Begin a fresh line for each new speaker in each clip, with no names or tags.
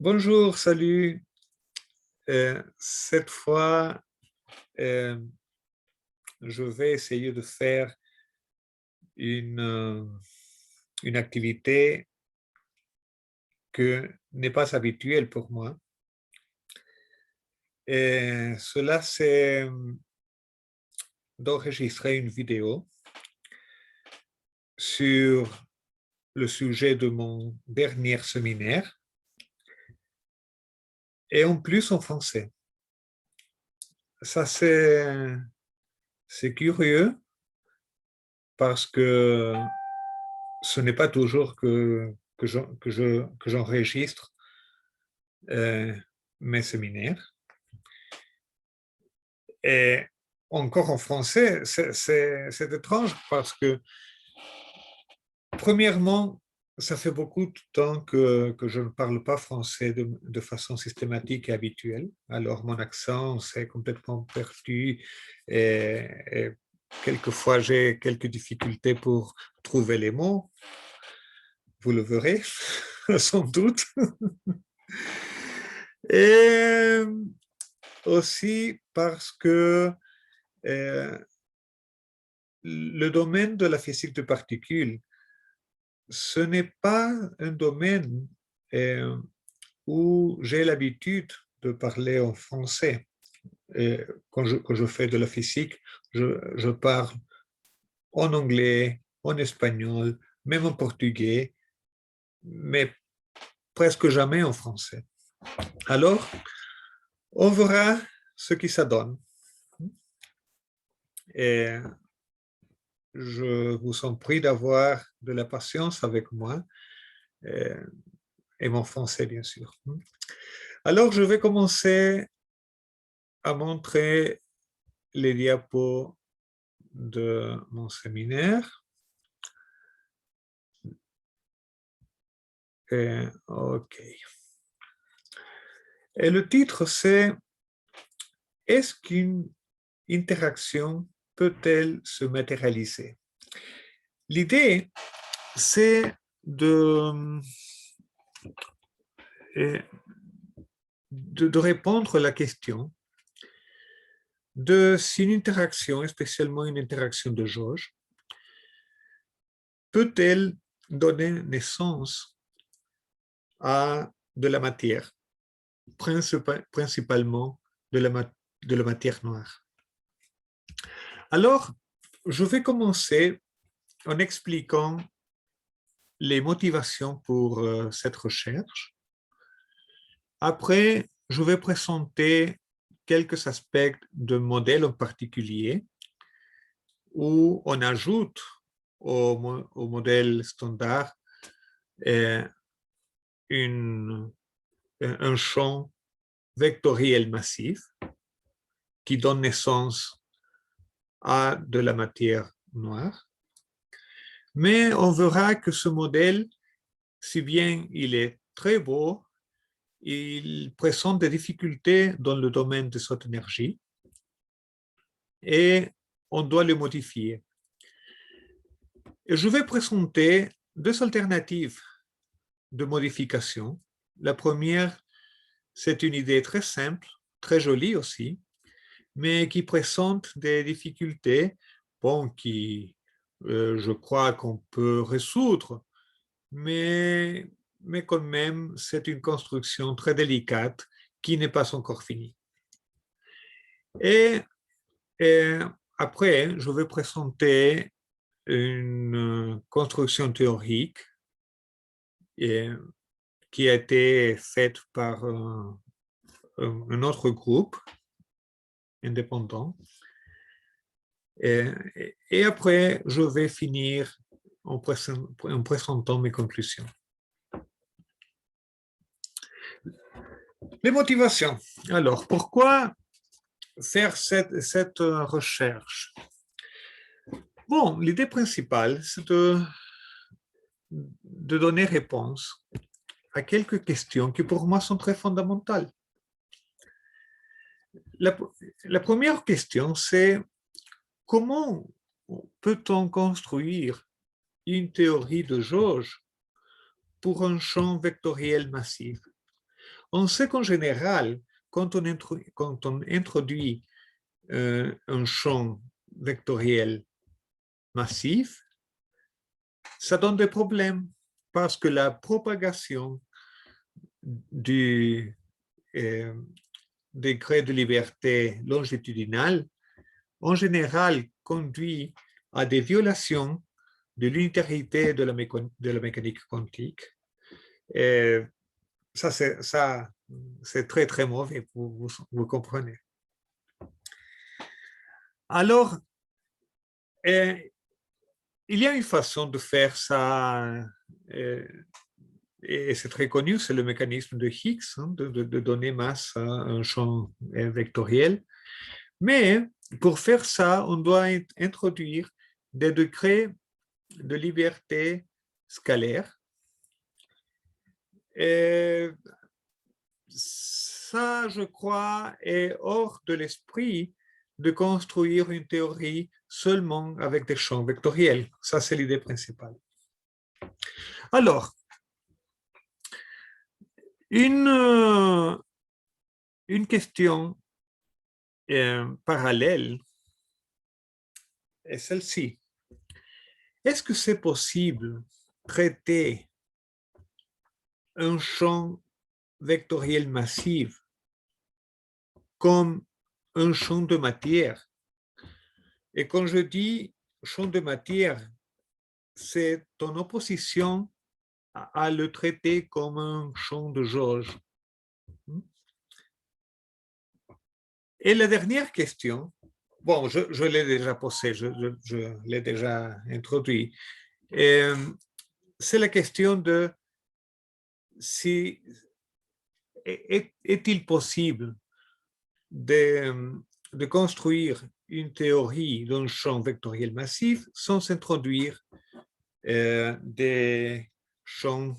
Bonjour, salut. Cette fois, euh, je vais essayer de faire une, euh, une activité que n'est pas habituelle pour moi. Et cela, c'est d'enregistrer une vidéo sur le sujet de mon dernier séminaire et en plus en français. Ça, c'est curieux parce que ce n'est pas toujours que j'enregistre euh, mes séminaires. Et encore en français, c'est étrange parce que, premièrement, ça fait beaucoup de temps que je ne parle pas français de façon systématique et habituelle. Alors, mon accent s'est complètement perdu et quelquefois, j'ai quelques difficultés pour trouver les mots. Vous le verrez, sans doute. Et aussi parce que euh, le domaine de la physique de particules, ce n'est pas un domaine euh, où j'ai l'habitude de parler en français. Et quand je fais de la physique, je parle en anglais, en espagnol, même en portugais, mais presque jamais en français. Alors, on verra ce qui ça donne. Et je vous en prie d'avoir de la patience avec moi et mon français, bien sûr. Alors, je vais commencer à montrer les diapos de mon séminaire. OK. Et le titre, c'est Est-ce qu'une interaction peut-elle se matérialiser? L'idée, c'est de répondre à la question de si une interaction, et spécialement une interaction de jauge, peut-elle donner naissance à de la matière, principalement de la matière noire. Alors, je vais commencer en expliquant les motivations pour cette recherche. Après, je vais présenter quelques aspects de modèle en particulier où on ajoute au modèle standard un champ vectoriel massif qui donne naissance à de la matière noire. Mais on verra que ce modèle, si bien il est très beau, il présente des difficultés dans le domaine de cette énergie et on doit le modifier. Et je vais présenter deux alternatives de modification. La première, c'est une idée très simple, très jolie aussi, mais qui présente des difficultés, bon, qui, je crois qu'on peut résoudre, mais quand même, c'est une construction très délicate qui n'est pas encore finie. Et, et après, je vais présenter une construction théorique qui a été faite par un autre groupe indépendant. Et après, je vais finir en présentant mes conclusions. Les motivations. Alors, pourquoi faire cette recherche? Bon, l'idée principale, c'est de donner réponse à quelques questions qui pour moi sont très fondamentales. La première question, c'est comment peut-on construire une théorie de jauge pour un champ vectoriel massif? On sait qu'en général, quand on introduit un champ vectoriel massif, ça donne des problèmes parce que la propagation du degré de liberté longitudinal, en général, conduit à des violations de l'unitarité de la mécanique quantique. Et ça, c'est très, très mauvais, vous comprenez. Alors, il y a une façon de faire ça, et c'est très connu, c'est le mécanisme de Higgs, hein, de donner masse à un champ vectoriel. Mais pour faire ça, on doit introduire des degrés de liberté scalaire. Et ça, je crois, est hors de l'esprit de construire une théorie seulement avec des champs vectoriels. Ça, c'est l'idée principale. Alors, une question parallèle est celle-ci. Est-ce que c'est possible de traiter un champ vectoriel massif comme un champ de matière? Et quand je dis champ de matière, c'est en opposition à le traiter comme un champ de jauge. Et la dernière question, bon, je l'ai déjà posée, je l'ai déjà introduit, c'est la question de si est-il possible de construire une théorie d'un champ vectoriel massif sans introduire des champs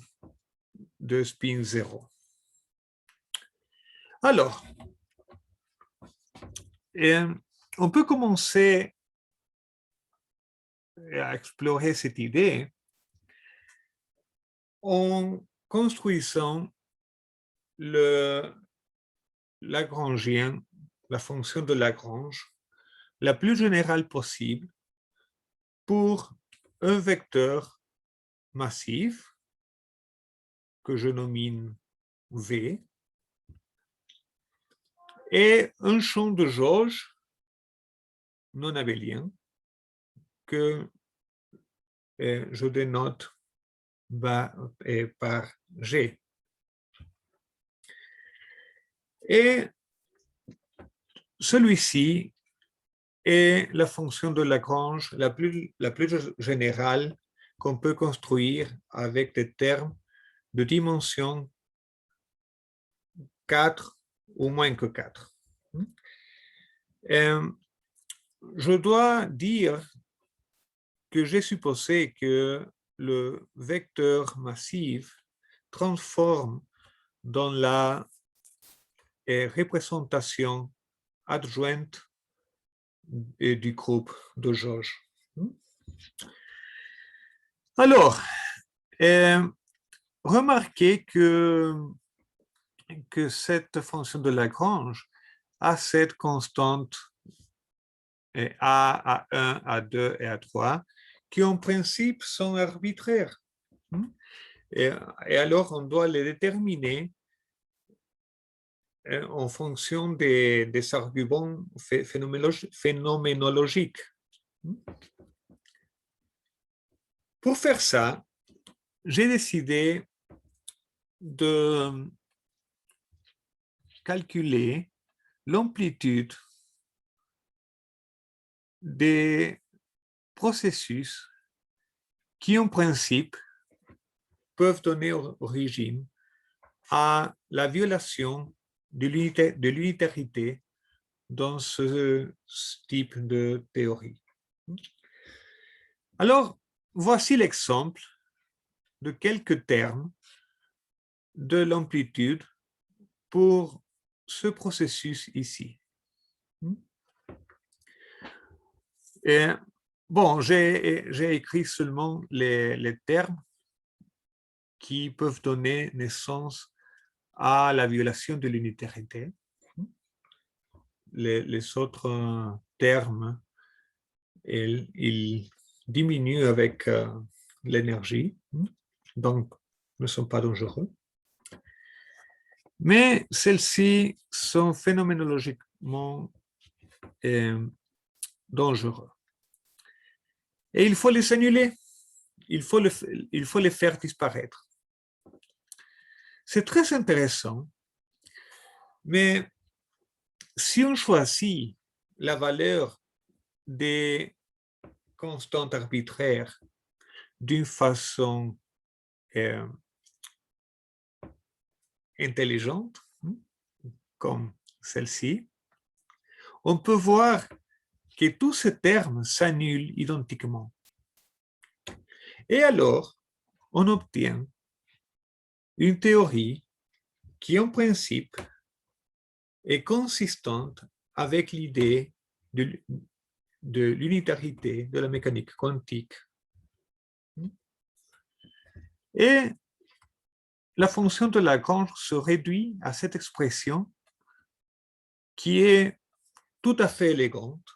de spin zéro. Alors, on peut commencer à explorer cette idée en construisant le Lagrangien, la fonction de Lagrange, la plus générale possible pour un vecteur massif que je nomine V et un champ de jauge non abélien que je dénote par G. Et celui-ci est la fonction de Lagrange la plus générale qu'on peut construire avec des termes de dimension 4 ou moins que 4. Je dois dire que j'ai supposé que le vecteur massif transforme dans la représentation adjointe du groupe de jauge. Alors, remarquez que cette fonction de Lagrange a cette constante A, A1, A2 et A3 qui en principe sont arbitraires. Et alors, on doit les déterminer en fonction des arguments phénoménologiques. Pour faire ça, j'ai décidé de calculer l'amplitude des processus qui, en principe, peuvent donner origine à la violation de l'unitarité dans ce type de théorie. Alors, voici l'exemple de quelques termes de l'amplitude pour ce processus ici. Et, bon, j'ai écrit seulement les termes qui peuvent donner naissance à la violation de l'unitarité. Les autres termes, ils diminuent avec l'énergie, donc ne sont pas dangereux. Mais celles-ci sont phénoménologiquement dangereux. Et il faut les annuler, il faut les faire disparaître. C'est très intéressant, mais si on choisit la valeur des constantes arbitraires d'une façon intelligente, comme celle-ci, on peut voir que tous ces termes s'annulent identiquement. Et alors, on obtient une théorie qui, en principe, est consistante avec l'idée de l'unitarité de la mécanique quantique. Et la fonction de Lagrange se réduit à cette expression qui est tout à fait élégante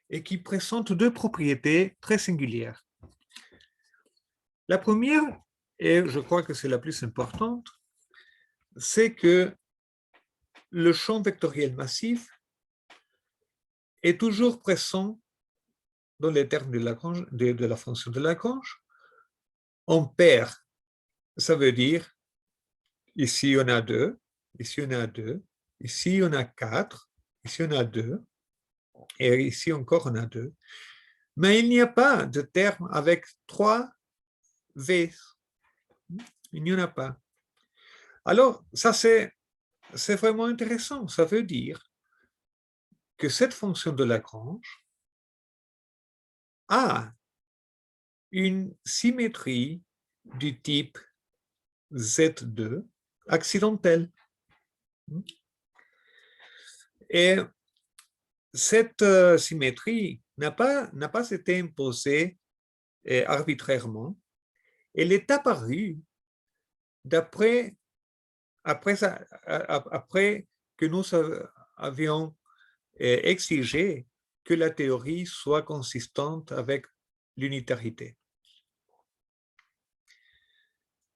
et qui présente deux propriétés très singulières. La première, et je crois que c'est la plus importante, c'est que le champ vectoriel massif est toujours présent dans les termes de Lagrange, de la fonction de Lagrange, en paire. Ça veut dire, ici on a 2, ici on a 2, ici on a 4, ici on a 2, et ici encore on a 2. Mais il n'y a pas de terme avec 3 V. Il n'y en a pas. Alors, ça c'est vraiment intéressant. Ça veut dire que cette fonction de Lagrange a une symétrie du type Z2 accidentelle. Et cette symétrie n'a pas été imposée arbitrairement. Elle est apparue après que nous avions exigé que la théorie soit consistante avec l'unitarité.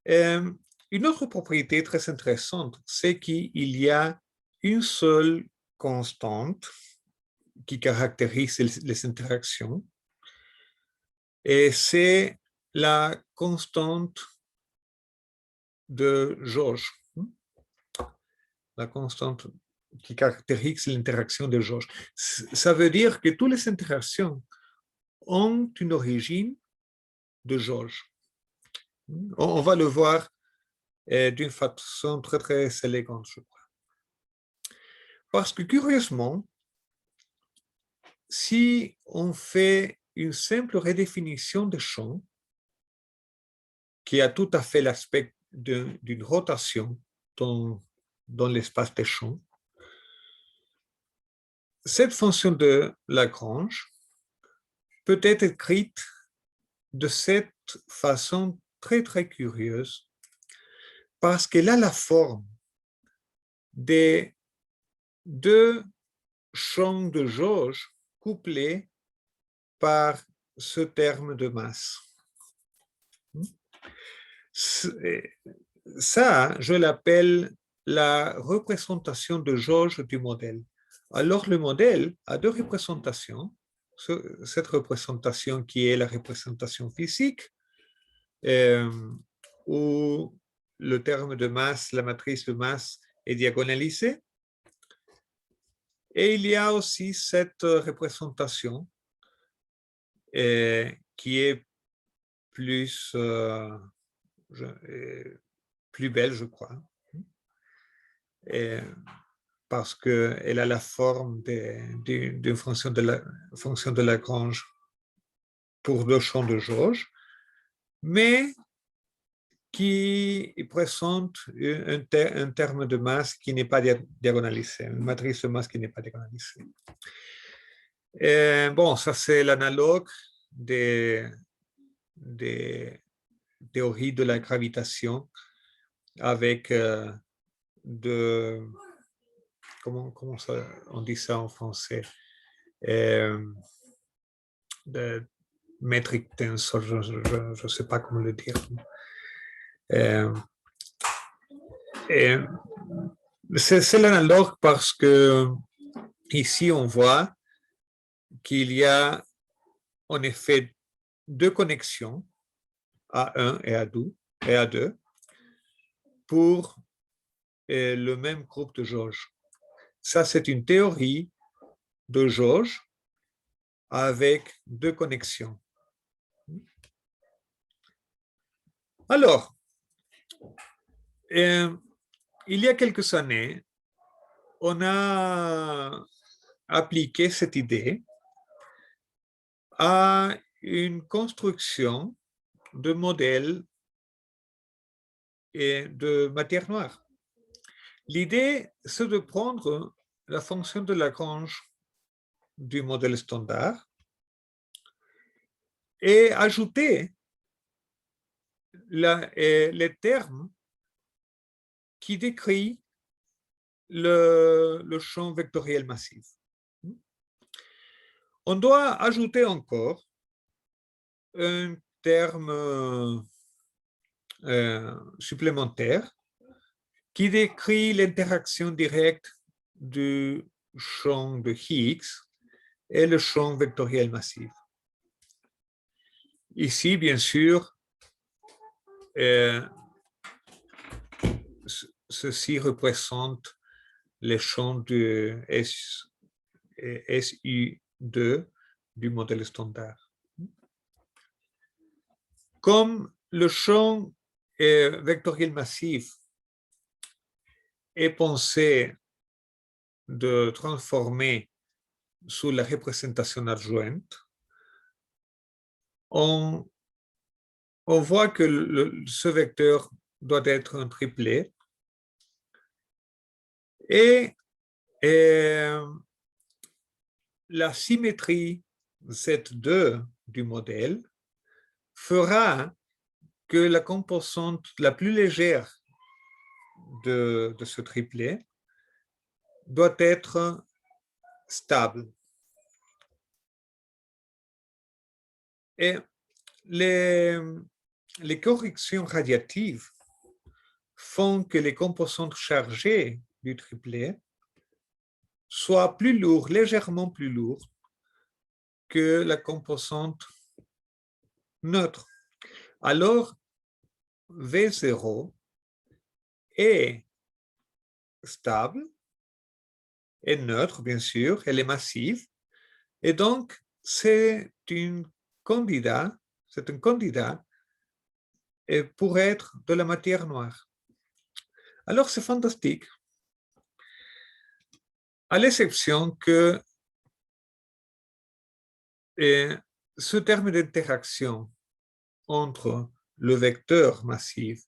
Une autre propriété très intéressante, c'est qu'il y a une seule constante qui caractérise les interactions, et c'est la constante de jauge, la constante qui caractérise l'interaction de jauge. Ça veut dire que toutes les interactions ont une origine de jauge. On va le voir d'une façon très, très élégante, je crois. Parce que, curieusement, si on fait une simple redéfinition de champ, qui a tout à fait l'aspect d'une rotation dans l'espace des champs, cette fonction de Lagrange peut être écrite de cette façon très, très curieuse, parce qu'elle a la forme des deux champs de jauge couplés par ce terme de masse. Ça, je l'appelle la représentation de jauge du modèle. Alors, le modèle a deux représentations. Cette représentation qui est la représentation physique, où le terme de masse, la matrice de masse est diagonalisée. Et il y a aussi cette représentation qui est plus belle, je crois, parce qu'elle a la forme d'une fonction de Lagrange pour le champ de jauge, mais qui présente un terme de masse qui n'est pas diagonalisé, une matrice de masse qui n'est pas diagonalisée. Bon, ça c'est l'analogue des théories de la gravitation avec de comment on dit ça en français, de metric tensor, je ne sais pas comment le dire. C'est l'analogue parce que ici on voit qu'il y a en effet deux connexions, A1 et A2, pour le même groupe de jauge. Ça, c'est une théorie de jauge avec deux connexions. Alors, il y a quelques années, on a appliqué cette idée à une construction de modèles et de matière noire. L'idée, c'est de prendre la fonction de Lagrange du modèle standard et ajouter les termes qui décrivent le champ vectoriel massif. On doit ajouter encore un terme supplémentaire qui décrit l'interaction directe du champ de Higgs et le champ vectoriel massif. Ici, bien sûr, ceci représente les champs de SU2 du modèle standard. Comme le champ vectoriel massif est pensé de transformer sous la représentation adjointe, on voit que ce vecteur doit être un triplet et la symétrie Z2 du modèle fera que la composante la plus légère de ce triplet doit être stable. Et les corrections radiatives font que les composantes chargées du triplet soient plus lourdes, légèrement plus lourdes que la composante neutre. Alors, V0 est stable, est neutre, bien sûr, elle est massive, et donc c'est un candidat pour être de la matière noire. Alors, c'est fantastique, à l'exception que ce terme d'interaction entre le vecteur massif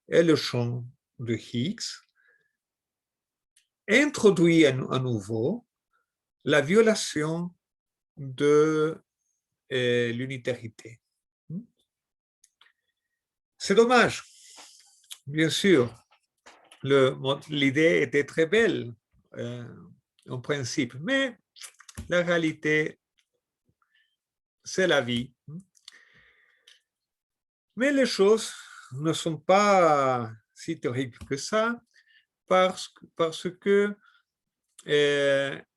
et le champ de Higgs introduit à nouveau la violation de l'unitarité. C'est dommage, bien sûr. L'idée était très belle en principe, mais la réalité, c'est la vie. Mais les choses ne sont pas si terribles que ça, parce que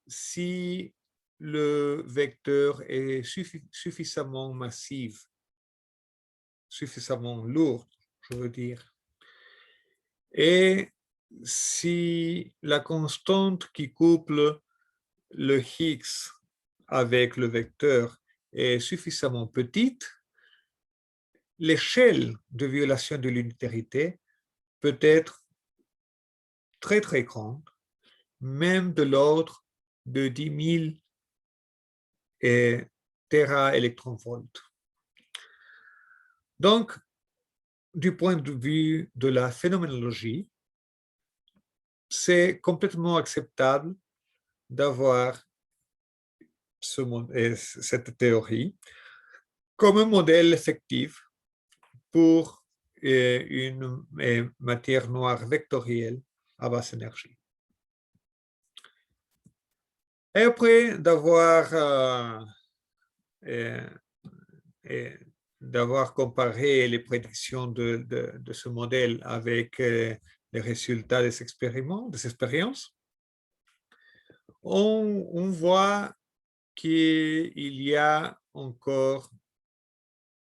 si le vecteur est suffisamment massif, suffisamment lourd, je veux dire, et si la constante qui couple le Higgs avec le vecteur est suffisamment petite, l'échelle de violation de l'unitarité peut être très très grande, même de l'ordre de 10 000 téraélectronvolts. Donc, du point de vue de la phénoménologie, c'est complètement acceptable d'avoir cette théorie comme un modèle effectif pour une matière noire vectorielle à basse énergie. Et après d'avoir comparé les prédictions de ce modèle avec les résultats des expériences, on voit qu'il y a encore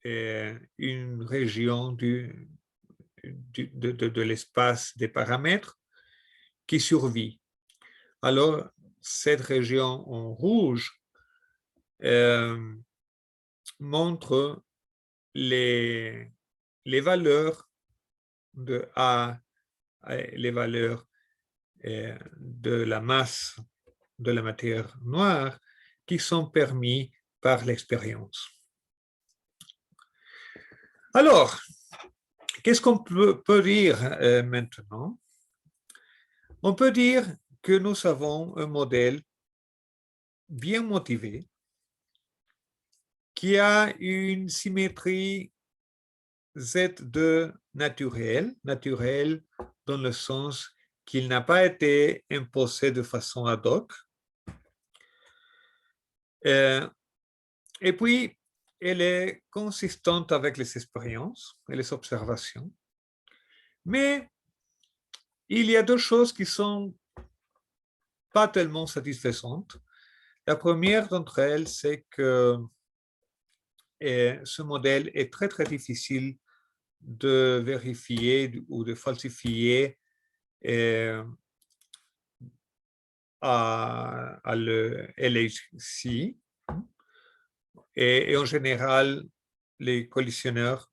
une région de l'espace des paramètres qui survit. Alors, cette région en rouge montre les valeurs de A, les valeurs de la masse de la matière noire qui sont permis par l'expérience. Alors, qu'est-ce qu'on peut dire maintenant? On peut dire que nous avons un modèle bien motivé qui a une symétrie Z2 naturelle dans le sens qu'il n'a pas été imposé de façon ad hoc. Et puis, elle est consistante avec les expériences et les observations. Mais il y a deux choses qui sont pas tellement satisfaisantes. La première d'entre elles, c'est que ce modèle est très, très difficile de vérifier ou de falsifier à le LHC. Et en général, les collisionneurs,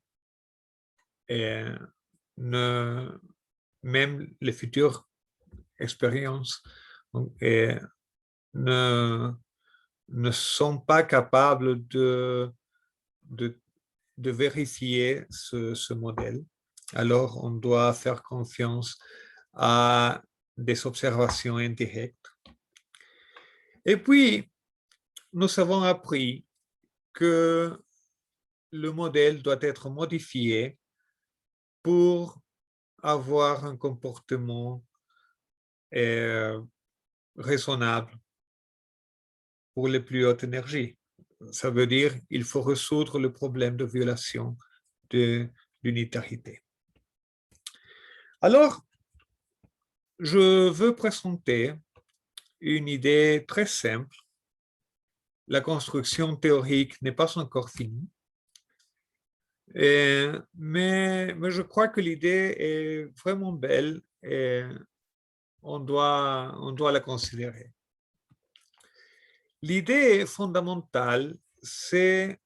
même les futures expériences, ne sont pas capables de vérifier ce modèle. Alors, on doit faire confiance à des observations indirectes. Et puis, nous avons appris que le modèle doit être modifié pour avoir un comportement raisonnable pour les plus hautes énergies. Ça veut dire qu'il faut résoudre le problème de violation de l'unitarité. Alors, je veux présenter une idée très simple. La construction théorique n'est pas encore finie, mais je crois que l'idée est vraiment belle et on doit la considérer. L'idée fondamentale, c'est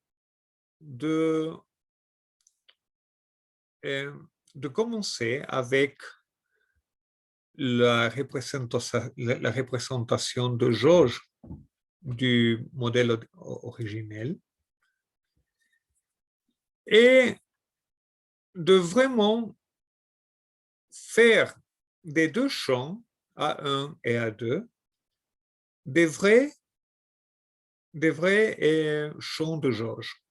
de commencer avec la représentation de jauge du modèle originel et de vraiment faire des deux champs, A1 et A2, des vrais champs de jauge.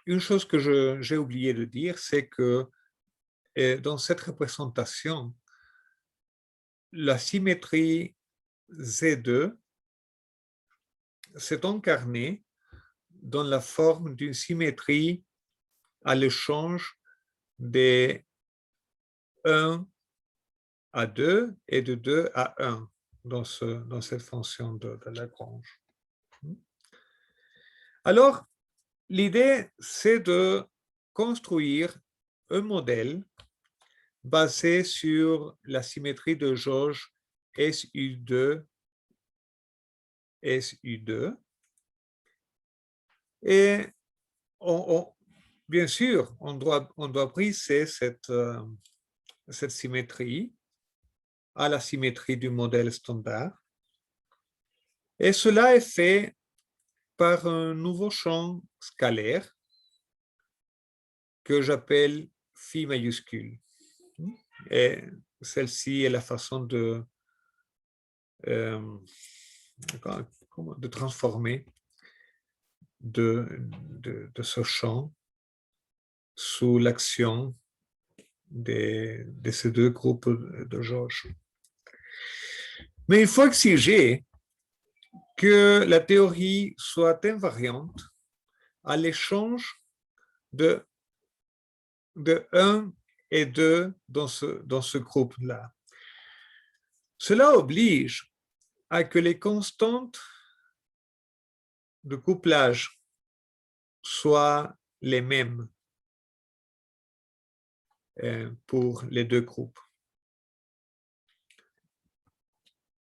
Une chose que j'ai oublié de dire, c'est que dans cette représentation, la symétrie Z2 s'est incarnée dans la forme d'une symétrie à l'échange de 1 à 2 et de 2 à 1 dans cette fonction de Lagrange. Alors, l'idée, c'est de construire un modèle basé sur la symétrie de jauge SU2, SU2. Et bien sûr, on doit briser cette symétrie à la symétrie du modèle standard. Et cela est fait par un nouveau champ scalaire que j'appelle phi majuscule. Et celle-ci est la façon de transformer de ce champ sous l'action de ces deux groupes de jauge. Mais il faut exiger que la théorie soit invariante à l'échange de 1 et 2 dans ce groupe-là. Cela oblige à que les constantes de couplage soient les mêmes pour les deux groupes.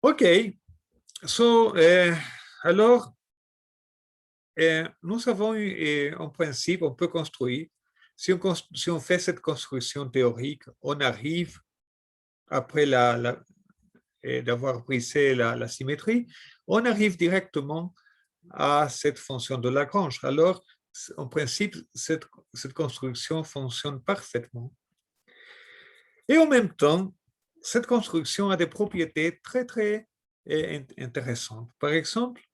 OK. Alors, nous avons en principe, on peut construire, si on fait cette construction théorique, on arrive, après d'avoir brisé la symétrie, on arrive directement à cette fonction de Lagrange. Alors, en principe, cette construction fonctionne parfaitement. Et en même temps, cette construction a des propriétés très, très intéressantes. Par exemple,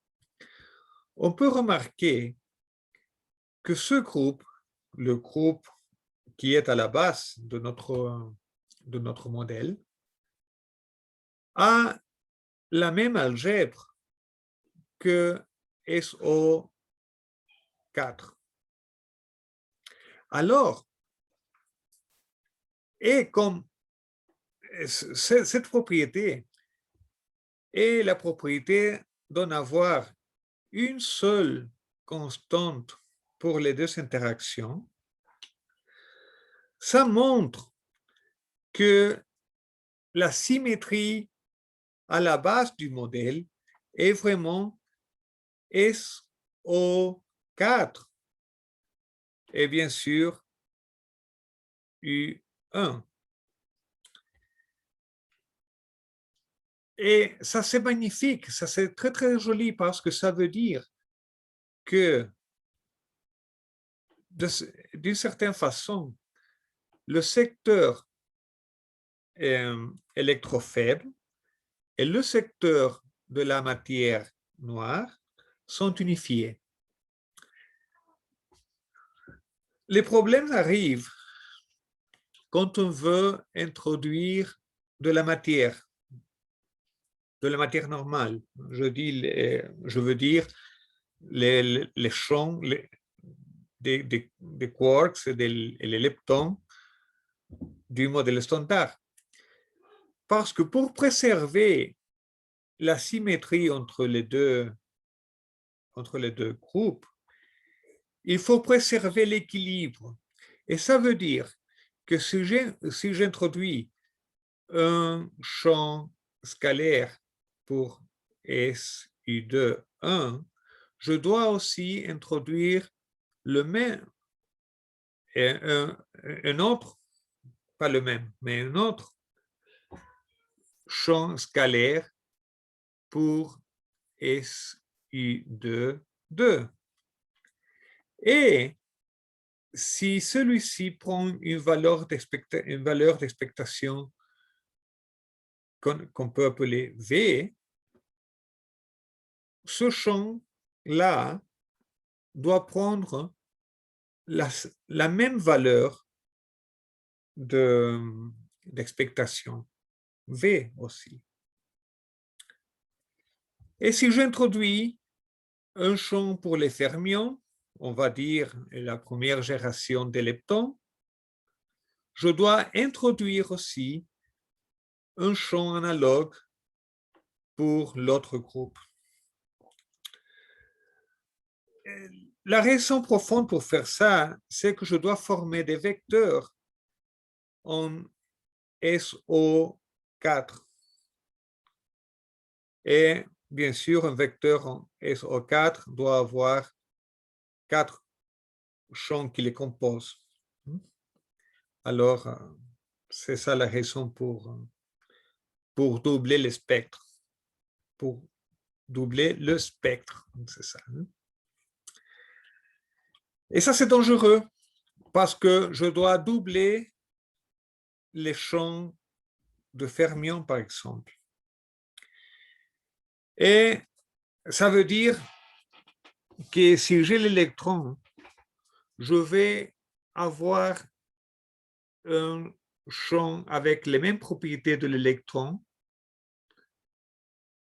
on peut remarquer que ce groupe, le groupe qui est à la base de notre modèle, a la même algèbre que SO4. Alors, et comme cette propriété est la propriété d'en avoir une seule constante pour les deux interactions, ça montre que la symétrie à la base du modèle est vraiment SO4 et bien sûr U1. Et ça, c'est magnifique, ça, c'est très, très joli parce que ça veut dire que, d'une certaine façon, le secteur électrofaible et le secteur de la matière noire sont unifiés. Les problèmes arrivent quand on veut introduire de la matière normale. Je veux dire les champs des quarks et les leptons du modèle standard. Parce que pour préserver la symétrie entre les deux groupes, il faut préserver l'équilibre. Et ça veut dire que si j'introduis un champ scalaire pour SU2, 1, je dois aussi introduire le même, un autre, pas le même, mais un autre champ scalaire pour SU2, 2. Et si celui-ci prend une valeur d'expectation qu'on peut appeler V, ce champ-là doit prendre la même valeur d'expectation, V aussi. Et si j'introduis un champ pour les fermions, on va dire la première génération des leptons, je dois introduire aussi un champ analogue pour l'autre groupe. La raison profonde pour faire ça, c'est que je dois former des vecteurs en SO4. Et bien sûr, un vecteur en SO4 doit avoir 4 champs qui les composent. Alors, c'est ça la raison pour doubler le spectre. Pour doubler le spectre, c'est ça. Et ça, c'est dangereux parce que je dois doubler les champs de fermions, par exemple. Et ça veut dire que si j'ai l'électron, je vais avoir un champs avec les mêmes propriétés de l'électron,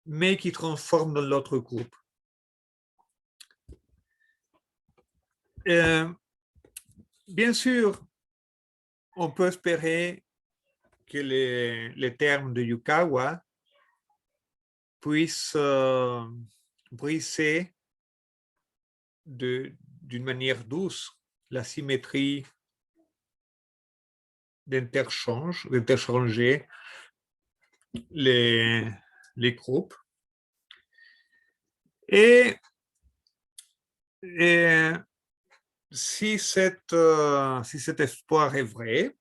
mais qui transforment dans l'autre groupe. Bien sûr, on peut espérer que les termes de Yukawa puissent briser d'une manière douce la symétrie d'interchanger les groupes. Et si cet espoir est vrai,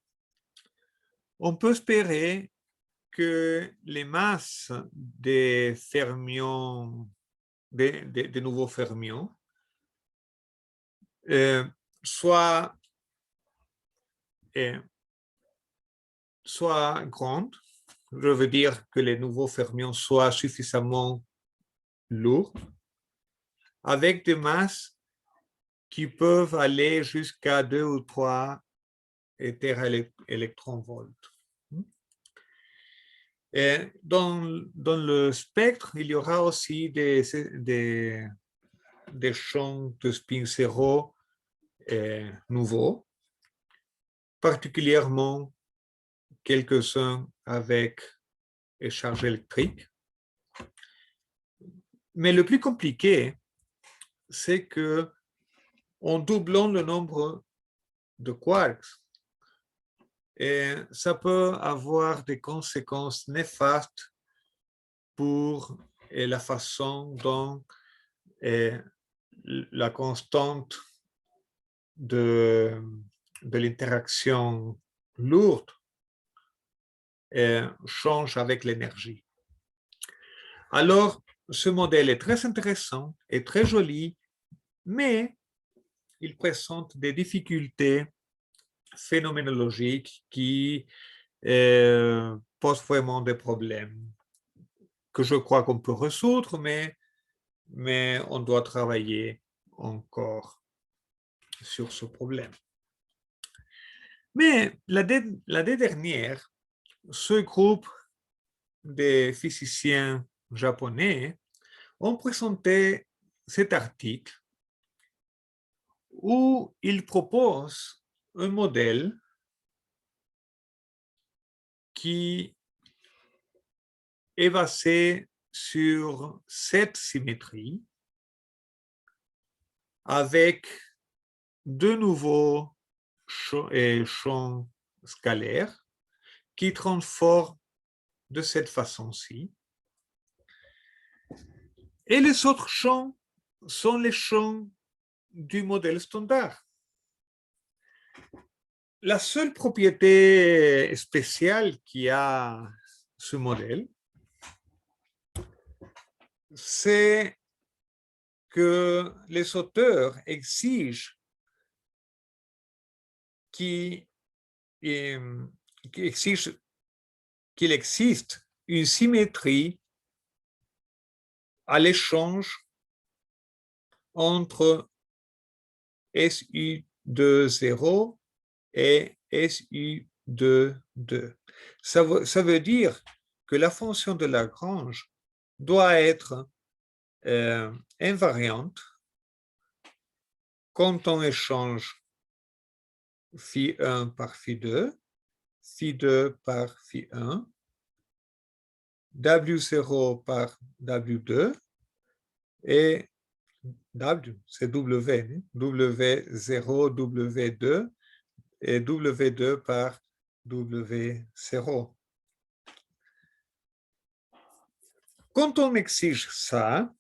on peut espérer que les masses des fermions, des nouveaux fermions, soient grandes. Je veux dire que les nouveaux fermions soient suffisamment lourds, avec des masses qui peuvent aller jusqu'à 2 ou 3 téraélectronvolts. Et dans le spectre, il y aura aussi des champs de spin 0 nouveaux, particulièrement quelques-uns avec charge électrique. Mais le plus compliqué, c'est que en doublant le nombre de quarks, et ça peut avoir des conséquences néfastes pour la façon dont la constante de l'interaction lourde change avec l'énergie. Alors, ce modèle est très intéressant et très joli, mais il présente des difficultés phénoménologiques qui posent vraiment des problèmes que je crois qu'on peut résoudre, mais on doit travailler encore sur ce problème. Mais l'année dernière, ce groupe de physiciens japonais ont présenté cet article où ils proposent un modèle qui est basé sur cette symétrie avec de nouveaux champs scalaires qui transforment de cette façon-ci. Et les autres champs sont les champs du modèle standard. La seule propriété spéciale qui a ce modèle, c'est que les auteurs exigent qu'il existe une symétrie à l'échange entre SU de 0 et SU de 2. Ça veut dire que la fonction de Lagrange doit être invariante quand on échange phi1 par phi2, phi2 par phi1, W0 par W2 et W, c'est W, W0, W2 et W2 par W0. Quand on exige ça,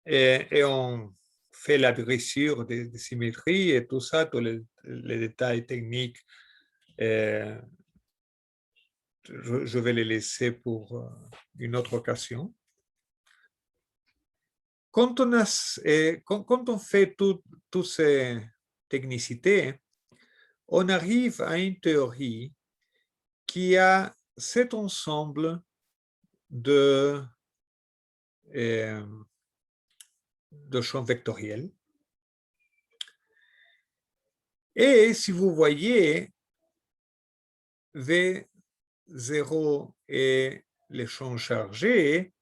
et on fait la brisure des symétries et tout ça, tous les détails techniques, je vais les laisser pour une autre occasion. Quand on fait toutes ces technicités, on arrive à une théorie qui a cet ensemble de champs vectoriels. Et si vous voyez, V0 et les champs chargés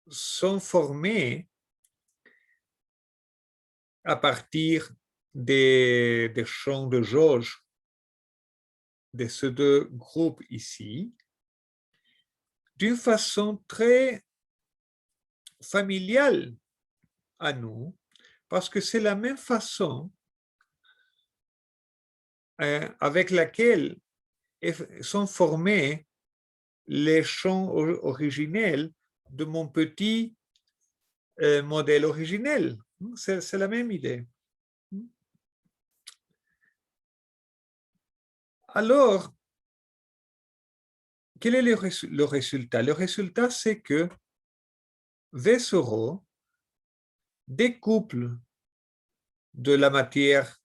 sont formés à partir des champs de jauge de ces deux groupes ici, d'une façon très familiale à nous, parce que c'est la même façon avec laquelle sont formés les champs originels de mon petit modèle originel. C'est la même idée. Alors, quel est le résultat? Le résultat, c'est que V0 découple de la matière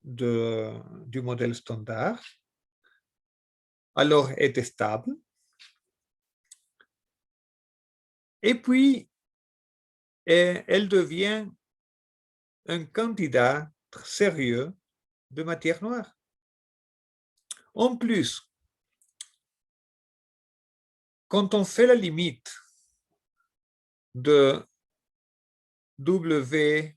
du modèle standard, alors est stable, et puis elle devient un candidat sérieux de matière noire. En plus, quand on fait la limite de W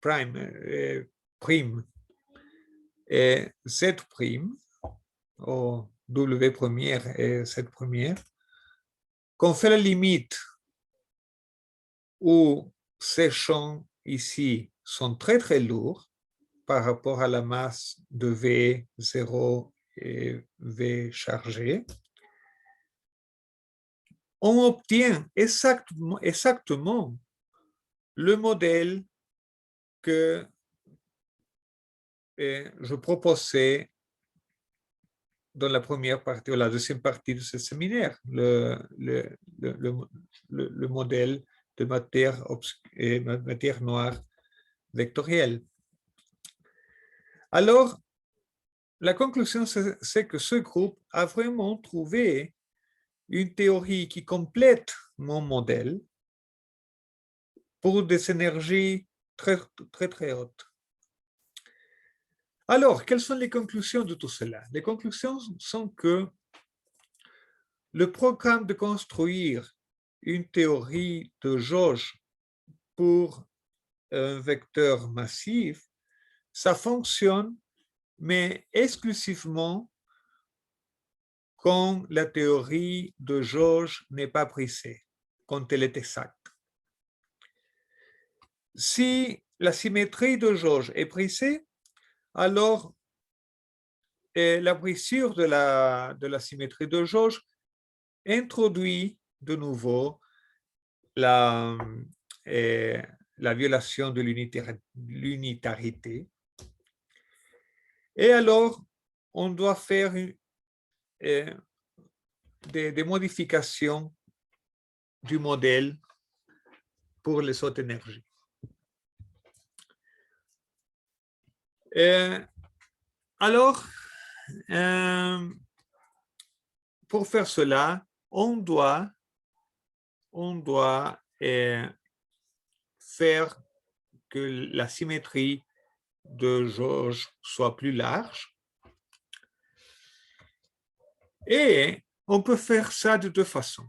prime, prime et Z prime, ou W première et Z première, qu'on fait la limite où ces champs ici sont très très lourds par rapport à la masse de V0 et V chargé, on obtient exactement le modèle que je proposais dans la première partie ou la deuxième partie de ce séminaire, le modèle de matière noire vectorielle. Alors, la conclusion, c'est que ce groupe a vraiment trouvé une théorie qui complète mon modèle pour des énergies très, très, très hautes. Alors, quelles sont les conclusions de tout cela? Les conclusions sont que le programme de construire une théorie de jauge pour un vecteur massif, ça fonctionne, mais exclusivement quand la théorie de jauge n'est pas brisée, quand elle est exacte. Si la symétrie de jauge est brisée, alors la brisure de la symétrie de jauge introduit de nouveau la violation de l'unitarité. Et alors, on doit faire des modifications du modèle pour les autres énergies. Alors, pour faire cela, on doit faire que la symétrie de jauge soit plus large. Et on peut faire ça de deux façons.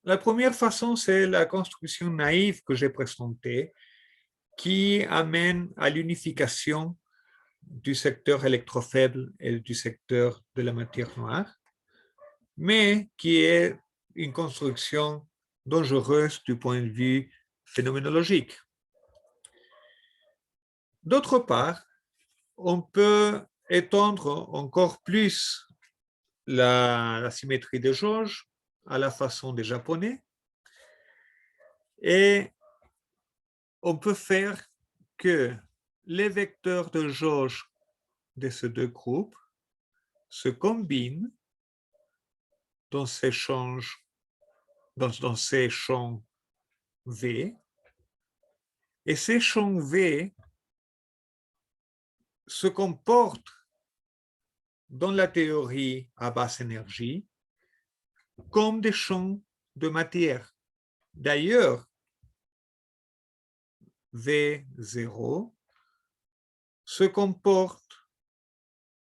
La première façon, c'est la construction naïve que j'ai présentée, qui amène à l'unification du secteur électrofaible et du secteur de la matière noire, mais qui est une construction dangereuse du point de vue phénoménologique. D'autre part, on peut étendre encore plus la symétrie de jauge à la façon des Japonais, et on peut faire que les vecteurs de jauge de ces deux groupes se combinent dans ces champs V, et ces champs V se comportent dans la théorie à basse énergie comme des champs de matière. D'ailleurs, V0 se comportent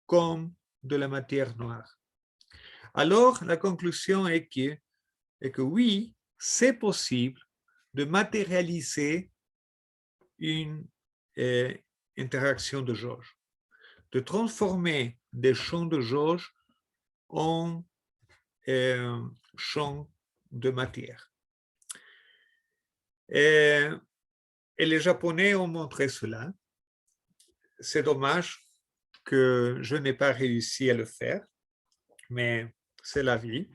comme de la matière noire. Alors, la conclusion est que oui, c'est possible de matérialiser une interaction de jauge, de transformer des champs de jauge en champs de matière. Et les Japonais ont montré cela. C'est dommage que je n'ai pas réussi à le faire, mais c'est la vie.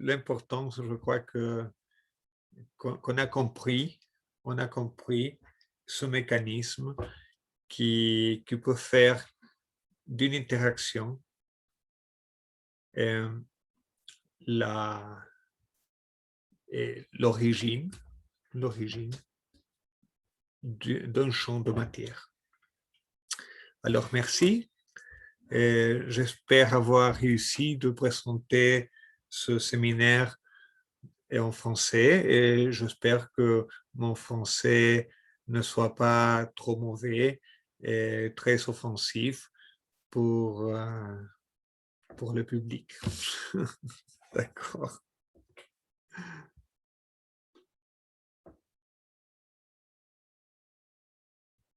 L'important, je crois qu'on a compris, on a compris ce mécanisme qui peut faire d'une interaction l'origine d'un champ de matière. Alors, merci. J'espère avoir réussi de présenter ce séminaire en français et j'espère que mon français ne soit pas trop mauvais et très offensif pour le public. D'accord.